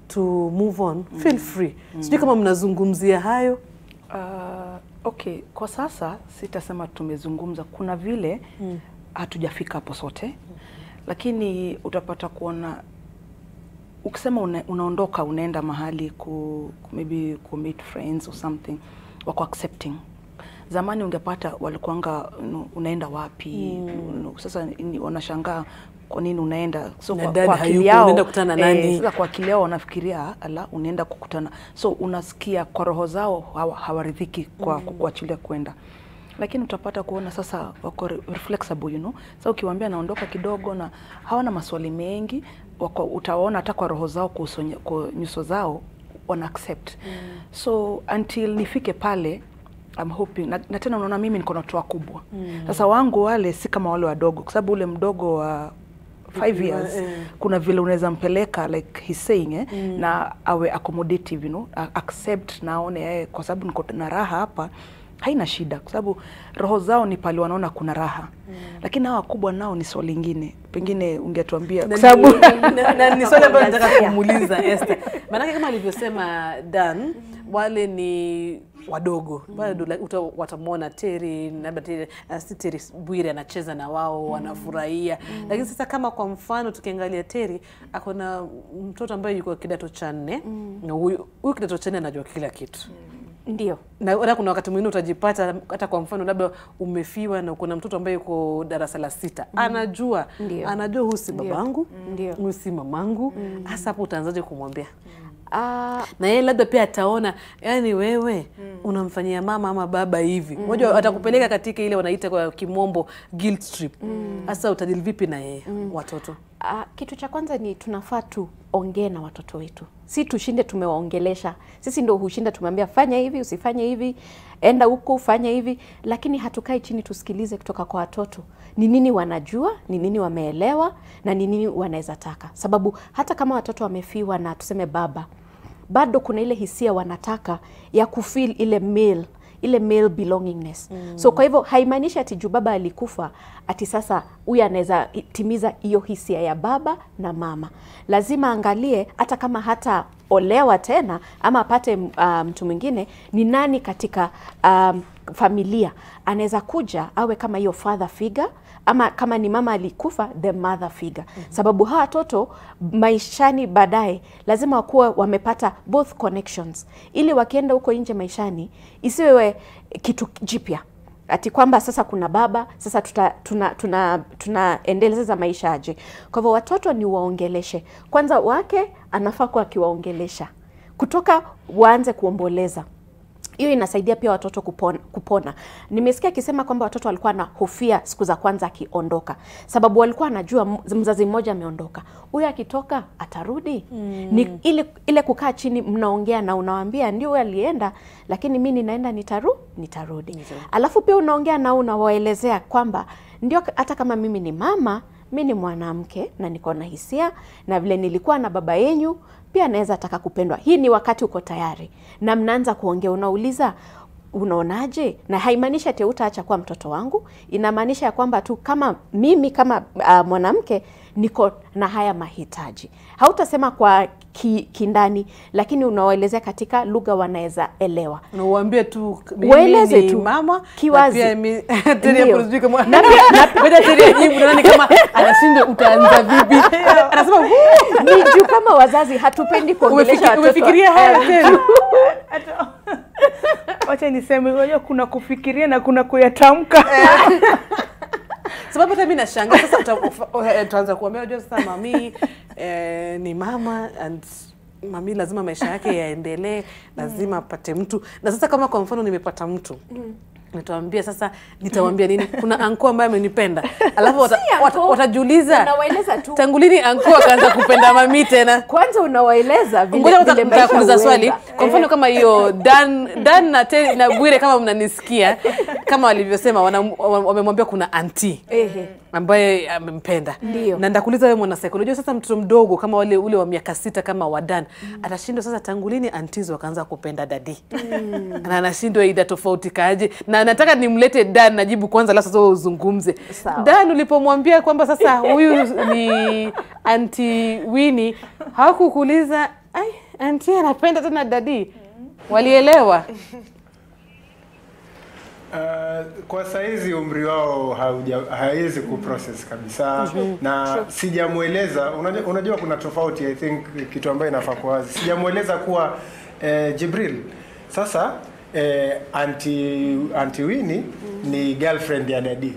to move on, feel free. Sijui kama mnazungumzia hayo. Okay, kwa sasa sitasema tumezungumza. Kuna vile hatujafika hapo sote. Lakini utapata kuona ukisema unaondoka unaenda mahali maybe meet friends or something, wako accepting. Zamani ungepata walikuanga unaenda wapi, sasa wanashangaa kwa nini unaenda. So kwa akili yao unaenda kukutana nani? Sasa kwa akili yao wanafikiria unaenda kukutana. So unasikia kwa roho zao hawaridhiki kwa kuachilia kwenda. Lakini utapata kuona sasa wako flexible, Sasa ukiwaambia naondoka kidogo na hawana maswali mengi, utaona hata kwa roho zao kwa nyuso zao wana accept. So until nifike pale I'm hoping na tena unaona mimi niko na watu wakubwa. Sasa wangu wale si kama wale wadogo, kwa sababu ule mdogo wa 5 years kuna vile unaweza mpeleka like he's saying na awe accommodative, accept na aone kwa sababu niko na raha hapa. Haina shida kwa sababu roho zao ni pale wanaona kuna raha. Lakini hawa kubwa nao ni swali lingine. Pengine ungetuambia kwa sababu ni swali ambalo nataka kumuuliza Esther. Maana kama alivyosema Dan, wale ni wadogo. Bado watamuona Terry na Terry Bwire anacheza na wao wanafurahia. Lakini sasa kama kwa mfano tukiangalia Terry akona mtoto ambaye yuko kidato cha 4 na huyu kidato cha 4 anajua kila kitu. Ndio. Na kuna wakati mwingine utajipata hata kwa mfano labda umefiwa na kuna mtoto ambaye yuko darasa la 6. Anajua huyu si babangu, huyu si mamangu. Hasa hapo utaanzaje kumwambia? Na yeye labda pia ataona yani wewe unamfanyia mama ama baba hivi. Unajua atakupeleka katika ile wanaita kwa kimombo guilt trip. Hasa utadili vipi na yeye watoto? Kitu cha kwanza ni tunafaa tuongee na watoto wetu. Si tushinde tumewaongelesha. Sisi ndio hushinda tumwambia fanya hivi, usifanye hivi, enda huko fanya hivi, lakini hatukai chini tusikilize kutoka kwa watoto. Ni nini wanajua, ni nini wameelewa na ni nini wanaweza taka. Sababu hata kama watoto wamefiwa na tuseme baba, bado kuna ile hisia wanataka ya kufeel ile male belongingness. So kwa hivyo haimaanishi ati juu baba alikufa ati sasa huyu anaweza timiza hiyo hisia ya baba na mama. Lazima angalie hata kama hata olewa tena ama apate mtu mwingine, ni nani katika familia anaweza kuja awe kama hiyo father figure, ama kama ni mama alikufa the mother figure. Sababu hawa watoto maishani baadaye lazima wakuwa wamepata both connections, ili wakienda huko nje maishani isiwe kitu jipya ati kwamba sasa kuna baba, sasa tunaendeleza maisha aje. Kwa hivyo watoto ni waongeleshe kwanza, wake anafaa kuwa akiwaongelesha kutoka waanze kuomboleza. Hiyo inasaidia pia watoto kupona. Nimesikia akisema kwamba watoto walikuwa na hofia siku za kwanza akiondoka, sababu walikuwa anajua mzazi mmoja ameondoka, huyu akitoka atarudi. Ni ile kukaa chini mnaongea na unawaambia ndio huyu alienda, lakini mimi ninaenda nitarudi. Alafu pia unaongea na unawaelezea kwamba ndio hata kama mimi ni mama, mimi ni mwanamke na niko na hisia, na vile nilikuwa na baba yenu pia naweza taka kupendwa. Hii ni wakati uko tayari na mnaanza kuongea, unauliza unaonaje, na haimaanishi ati utaacha kuwa mtoto wangu. Inamaanisha ya kwamba tu kama mimi kama mwanamke niko na haya mahitaji. Hautasema kwa kindani, lakini unawaelezea katika lugha wanaweza elewa. Unawaambia tu mimi ni mama kiwazi. Na pia Teria kuzui kama ngoja Teria jibu nani kama anashindwa utaanza vipi? Anasema ni juu kama wazazi hatupendi kuongelesha watoto. Umefikiria haya tena? Wacha niseme, unajua kuna kufikiria na kuna kuyatamka. Sababu hata mimi nashangaa sasa utaanza kuambia unajua sasa mami ni mama and mami lazima maisha yake yaendelee, lazima apate mtu. Na sasa kama kwa mfano nimepata mtu, nitawaambia sasa nitawaambia nini? Kuna anko ambaye amenipenda. Alafu watajiuliza unawaeleza tu. Tangu lini anko akaanza kupenda mami tena? Kwanza unawaeleza vile ngoja kuuliza swali. Kwa mfano kama hiyo Dan na Bwire kama mnanisikia, kama walivyosema wamemwambia kuna auntie ambaye amempenda. Na ndakuuliza wewe mwana saikolojia, sasa mtoto mdogo kama ule wa miaka 6 kama wa Dan atashindwa sasa tangu lini aunties wakaanza kupenda dadi? Na anashindwa ida tofauti kaje? Na nataka nimlete Dan najibu kwanza, la sasa uzungumze. Dan ulipomwambia kwamba sasa huyu ni Auntie Winnie, hakukuuliza ai auntie anapenda tena dadi? Walielewa? Kwa saizi umri wao haiwezi kuprocess kabisa. Na sijamueleza, unajua kuna tofauti, I think kitu ambayo inafaa kwa wazi. Sijamueleza kuwa Jibril sasa Auntie Winnie ni girlfriend ya daddy.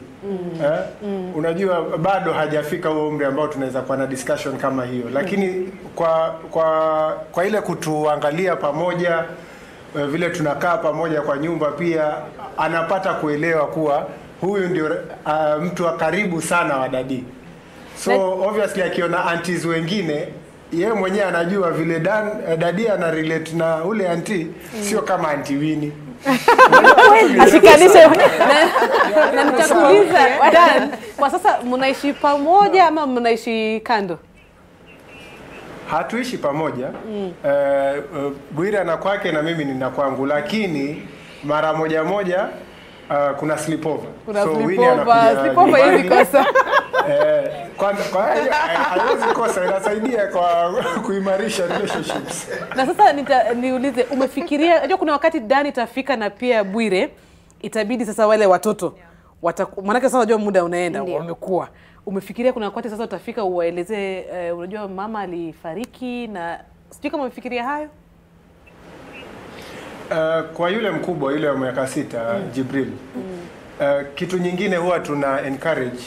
Unajua bado hajafika huo umri ambao tunaweza kuwa na discussion kama hiyo, lakini kwa ile kutuangalia pamoja, vile tunakaa pamoja kwa nyumba, pia anapata kuelewa kuwa huyu ndio mtu wa karibu sana wa daddy. So obviously akiona aunties wengine, yeye mwenyewe anajua vile daddy ana relate na ule auntie, sio kama Auntie Winnie. Ashikanisha. Na nitakuuliza Dan, kwa sasa mnaishi pamoja ama mnaishi kando? Hatuishi pamoja. Bwire ana kwake na mimi nina kwangu, lakini mara moja kuna sleepover. Sleepover hizi kosa. Haiwezi kosa, inasaidia kwa kuimarisha relationships. Na sasa niulize, umefikiria, unajua kuna wakati Dani itafika na pia Bwire itabidi sasa wale watoto maana sasa unajua muda unaenda, wamekuwa. Umefikiria kuna wakati sasa utafika uwaeleze unajua mama alifariki, na sijui kama umefikiria hayo? Kwa yule mkubwa, yule wa miaka 6, Jibril, kitu nyingine huwa tuna encourage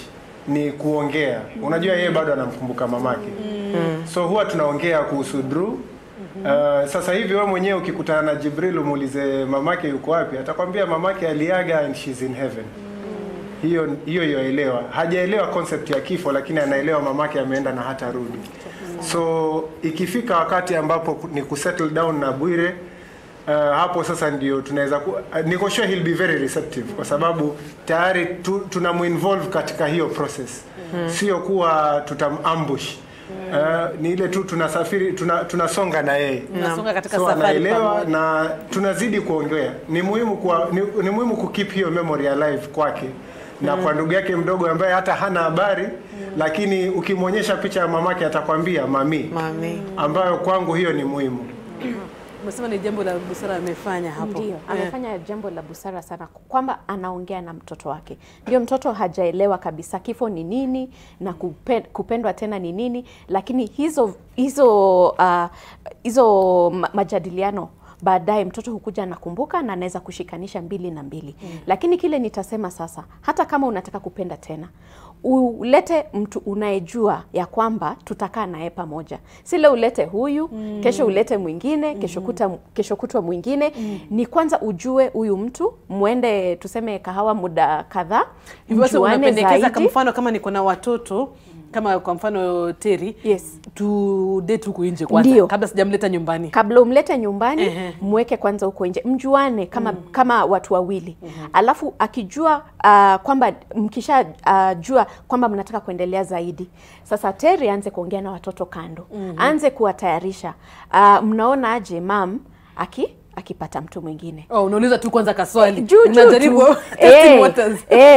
ni kuongea. Unajua yeye bado anamkumbuka mamake. So huwa tunaongea kuhusu Drew. Sasa hivi wewe mwenyewe ukikutana na Jibril umuulize mamake yuko wapi, atakwambia mamake aliaga and she's in heaven. Hiyo yaelewa. Hajaelewa concept ya kifo, lakini anaelewa mamake ameenda na hata rudi. So ikifika wakati ambapo ni kusettle down na Bwire, hapo sasa ndio tunaweza niko sure he'll be very receptive, kwa sababu tayari tunamuinvolve katika hiyo process. Sio kuwa tutamambush. Ni ile tu tunasafiri, tunasonga na yeye. Tunasonga katika so safari anaelewa na tunazidi kuongea. Ni muhimu kukeep hiyo memory alive kwake. Na kwa ndugu yake mdogo ambaye hata hana habari, lakini ukimwonyesha picha ya mamake atakwambia mami. Ambayo kwangu hiyo ni muhimu. Umesema ni jambo la busara amefanya hapo. Ndio, amefanya jambo la busara sana kwamba anaongea na mtoto wake. Ndio, mtoto hajaelewa kabisa kifo ni nini na kupendwa tena ni nini, lakini hizo majadiliano baadaye mtoto hukuja nakumbuka na anaweza kushikanisha 2 na 2. Lakini kile nitasema sasa, hata kama unataka kupenda tena, ulete mtu unayejua ya kwamba tutakaa naye pamoja. Sile ulete huyu, kesho ulete mwingine, kesho kutwa mwingine. Ni kwanza ujue huyu mtu, muende tuseme kahawa muda kadhaa. Hivyo sasa unapendekeza kwa mfano kama niko na watoto, kama kwa mfano Terry, tu date huko nje kwanza kabla sijamleta nyumbani. Kabla umlete nyumbani, mweke kwanza huko nje. Mjuane kama watu wawili. Alafu akijua kwamba mkisha jua kwamba mnataka kuendelea zaidi. Sasa Terry aanze kuongea na watoto kando. Aanze kuwatayarisha. Mnaona aje mam akipata mtu mwingine? Unauliza tu kwanza kaswali. Unajaribu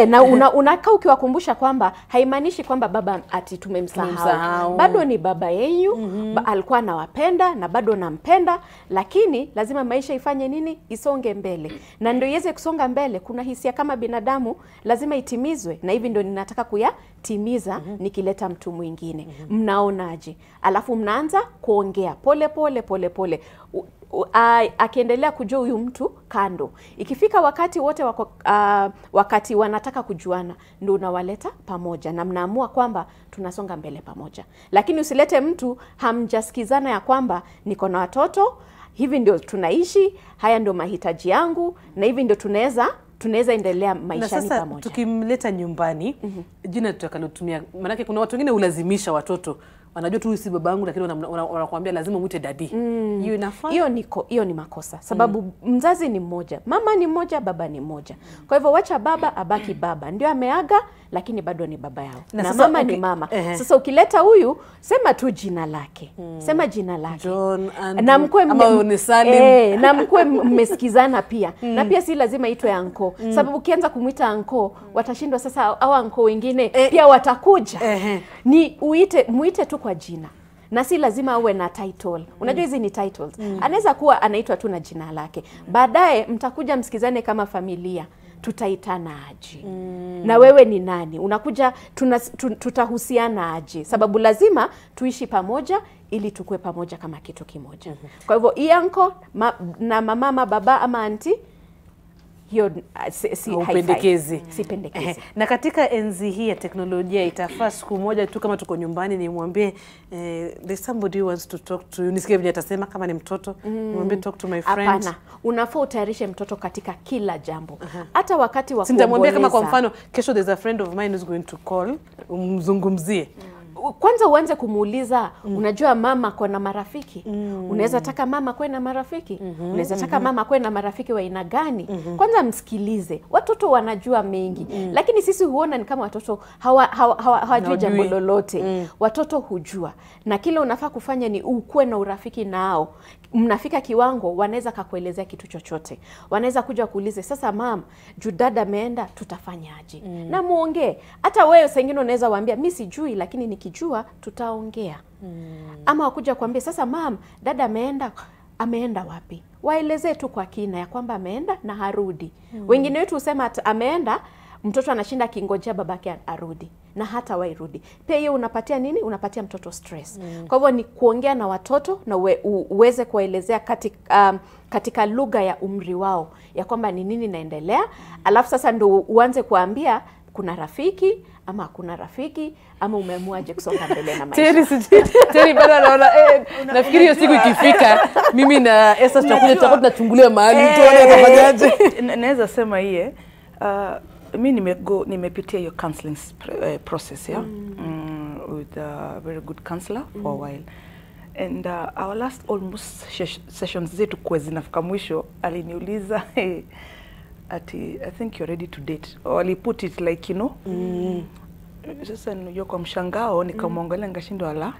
na unakaa ukiwakumbusha kwamba haimaanishi kwamba baba ati tumemsahau. Bado ni baba yenu, alikuwa anawapenda na bado nampenda, lakini lazima maisha ifanye nini? Isonge mbele. Na ndio iweze kusonga mbele, kuna hisia kama binadamu lazima itimizwe, na hivi ndio ninataka kuyatimiza nikileta mtu mwingine. Mnaonaje? Alafu mnaanza kuongea pole pole. Akiendelea kujua huyu mtu kando. Ikifika wakati wote wakati wanataka kujuana, ndio unawaleta pamoja na mnaamua kwamba tunasonga mbele pamoja. Lakini usilete mtu hamjasikizana ya kwamba niko na watoto, hivi ndio tunaishi, haya ndio mahitaji yangu, na hivi ndio tunaweza endelea maishani pamoja. Na sasa tukimleta nyumbani, jina tutakalotumia, maana kuna watu wengine ulazimisha watoto. Wanajua tu si babangu, lakini wanakuambia lazima muite daddy. Hiyo inafaa? Hiyo ni makosa. Sababu mzazi ni mmoja, mama ni mmoja, baba ni mmoja. Kwa hivyo wacha baba abaki baba. Ndio ameaga, lakini bado ni baba yao. Na mama ni mama. Sasa ukileta huyu, sema tu jina lake. Sema jina lake. John, na mkwe ni Salim. Na mkwe mmesikizana pia. Na pia si lazima itwe anko. Sababu ukianza kumuita anko, watashindwa sasa au anko wengine pia watakuja. Ni muite tu kwa jina. Na si lazima awe na title. Unajua hizi ni titles. Anaweza kuwa anaitwa tu na jina lake. Baadaye mtakuja msikizane kama familia. Tutaitana aje? Na wewe ni nani? Unakuja tutahusiana aje? Sababu lazima tuishi pamoja ili tukue pamoja kama kitu kimoja. Kwa hivyo ianko na mama, baba ama auntie, hiyo upendekezi. Sipendekezi. Na katika enzi hii ya teknolojia itafaa siku moja tu kama tuko nyumbani nimwambie there's somebody who wants to talk to you. Nisikie vile atasema kama ni mtoto. Nimwambie talk to my friend. Hapana. Unafaa utayarishe mtoto katika kila jambo. Hata wakati wa kuomboleza. Nitamwambia kama kwa mfano kesho there's a friend of mine who's going to call, umzungumzie. Kwanza uanze kumuuliza, unajua mama kwa na marafiki? Unaweza taka mama kwa na marafiki? Unaweza taka mama kwa na marafiki wa aina gani? Kwanza msikilize. Watoto wanajua mengi. Lakini sisi huona ni kama watoto hawajui jambo lolote. Watoto hujua. Na kile unafaa kufanya ni ukue na urafiki nao. Mnafika kiwango wanaweza kakuelezea kitu chochote. Wanaweza kuja kuulize, sasa mam, dada ameenda, tutafanyaje? Na muongee. Hata wewe sengine unaweza waambia mimi sijui, lakini nikijua tutaongea. Ama wakuja kuambia, sasa mam, dada ameenda wapi? Waelezee tu kwa kina ya kwamba ameenda na harudi. Wengine wetu husema ameenda, mtoto anashinda akingojea babake arudi na hata wairudi. Pia hiyo unapatia nini? Unapatia mtoto stress. Kwa hivyo ni kuongea na watoto na uweze kuwaelezea katika lugha ya umri wao ya kwamba ni nini naendelea. Alafu sasa ndo uanze kuambia kuna rafiki ama hakuna rafiki ama umeamuaje kusonga mbele na maisha. Terry bado naona nafikiri hiyo siku ikifika mimi na Esther tutakuja tunachungulia mahali tuone atafanyaje. Naweza sema hii mimi nimepitia hiyo counseling process with a very good counselor for a while. And our last almost sessions zetu kwa zinafika mwisho aliniuliza ati I think you're ready to date. Or I put it like, you know. Sasa ndio kwa mshangao nikamwangalia ngashindwa ala.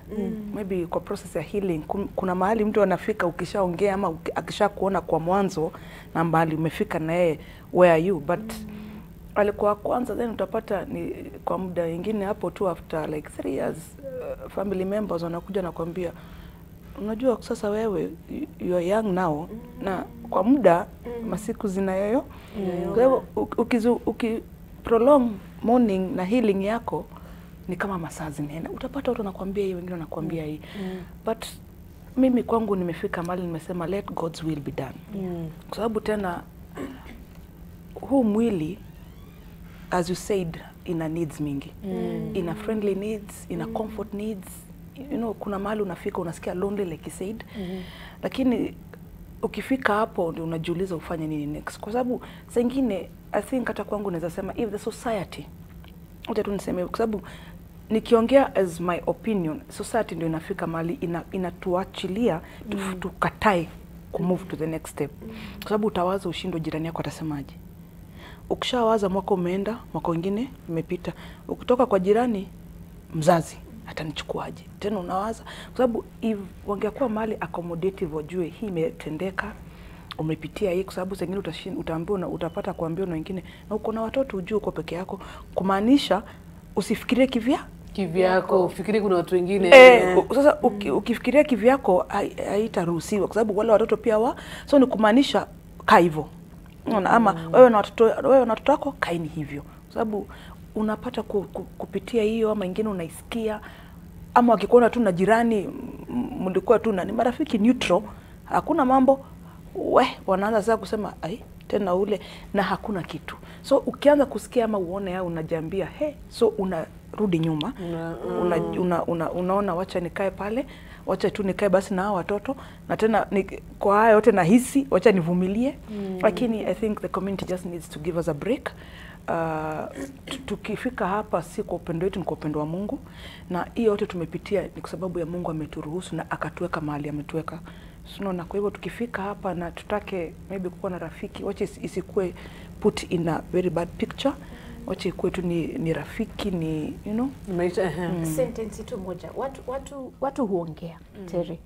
Maybe kwa process ya healing kuna mahali mtu anafika ukishaongea ama akisha kuona kwa mwanzo na mahali umefika na yeye where are you, but alikuwa kwanza, then utapata ni kwa muda mwingine hapo tu after like 3 years family members wanakuja na kuambia unajua sasa wewe you are young now na kwa muda masiku zinayoyo. Kwa hivyo ukiprolong morning na healing yako ni kama masaa zinaenda, utapata watu wanakuambia hii, wengine wanakuambia hii. But mimi kwangu nimefika mahali nimesema let God's will be done. Kwa sababu tena huu mwili as you said ina needs mingi. Ina friendly needs, ina comfort needs. You know, kuna mahali unafika unasikia lonely like you said. Lakini ukifika hapo ndio unajiuliza ufanye nini next. Kwa sababu saa nyingine I think hata kwangu naweza sema if the society, acha tu niseme kwa sababu nikiongea as my opinion, society ndio inafika mahali inatuachilia tukatae ku move to the next step. Kwa sababu utawaza ushindo jirani yako atasemaje. Ukishawaza mwaka umeenda, mwaka mwingine umepita. Ukitoka kwa jirani mzazi atanichukuaje? Tena unawaza kwa sababu if wangekuwa mahali accommodative wajue hii imetendeka, umepitia hii, kwa sababu zingine utaambiwa na utapata kuambiwa na wengine na uko na watoto ujue uko peke yako, kumaanisha usifikirie kivyako, ufikirie kuna watu wengine. Sasa ukifikiria kivyako haitaruhusiwa kwa sababu wale watoto pia so ni kumaanisha kaa hivyo. Ama wewe na watoto wako kaini hivyo. Kwa sababu unapata kupitia hiyo ama ingine unaisikia ama wakikuona tu na jirani mlikuwa tu ni marafiki neutral, hakuna mambo wanaanza sasa kusema tena ule na hakuna kitu. So ukianza kusikia ama uone au unajambia so unarudi nyuma. Unaona wacha nikae pale, wacha tu nikae basi na hao watoto na tena kwa haya yote nahisi wacha nivumilie. Lakini I think the community just needs to give us a break. Tukifika hapa si kwa upendo wetu, ni kwa upendo wa Mungu, na hiyo yote tumepitia ni kwa sababu ya Mungu ameturuhusu na akatuweka mahali ametuweka. Unaona, kwa hivyo tukifika hapa na tutake maybe kuwa na rafiki, wacha isikue put in a very bad picture. Wacha ikuwe tu ni rafiki, ni you know maisha. Sentence tu moja, watu huongea. Terry,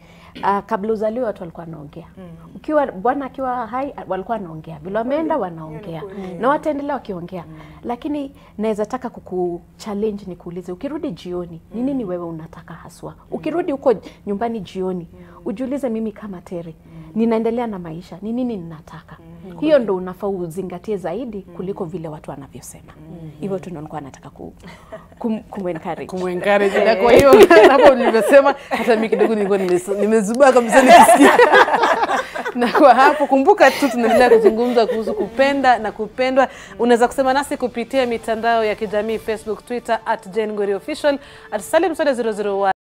kabla uzaliwe watu walikuwa wanaongea. Ukiwa bwana akiwa hai walikuwa wanaongea, bila wameenda wanaongea na wataendelea wakiongea. Lakini naweza taka kukuchallenge nikuulize, ukirudi jioni ni nini wewe unataka haswa? Ukirudi huko nyumbani jioni ujiulize, mimi kama Terry ninaendelea na maisha, ni nini ninataka? Hiyo ndo unafaa uzingatie zaidi kuliko vile watu wanavyosema. Hivyo tu ndo nilikuwa nataka kumencourage. Na kwa hiyo hapo nimesema hata mimi kidogo nilikuwa nimezubaa kabisa nikisikia. Na kwa hapo kumbuka tu tunaendelea kuzungumza kuhusu kupenda na kupendwa. Unaweza kusema nasi kupitia mitandao ya kijamii Facebook, Twitter @JaneNgori Official, @SalimSwale001.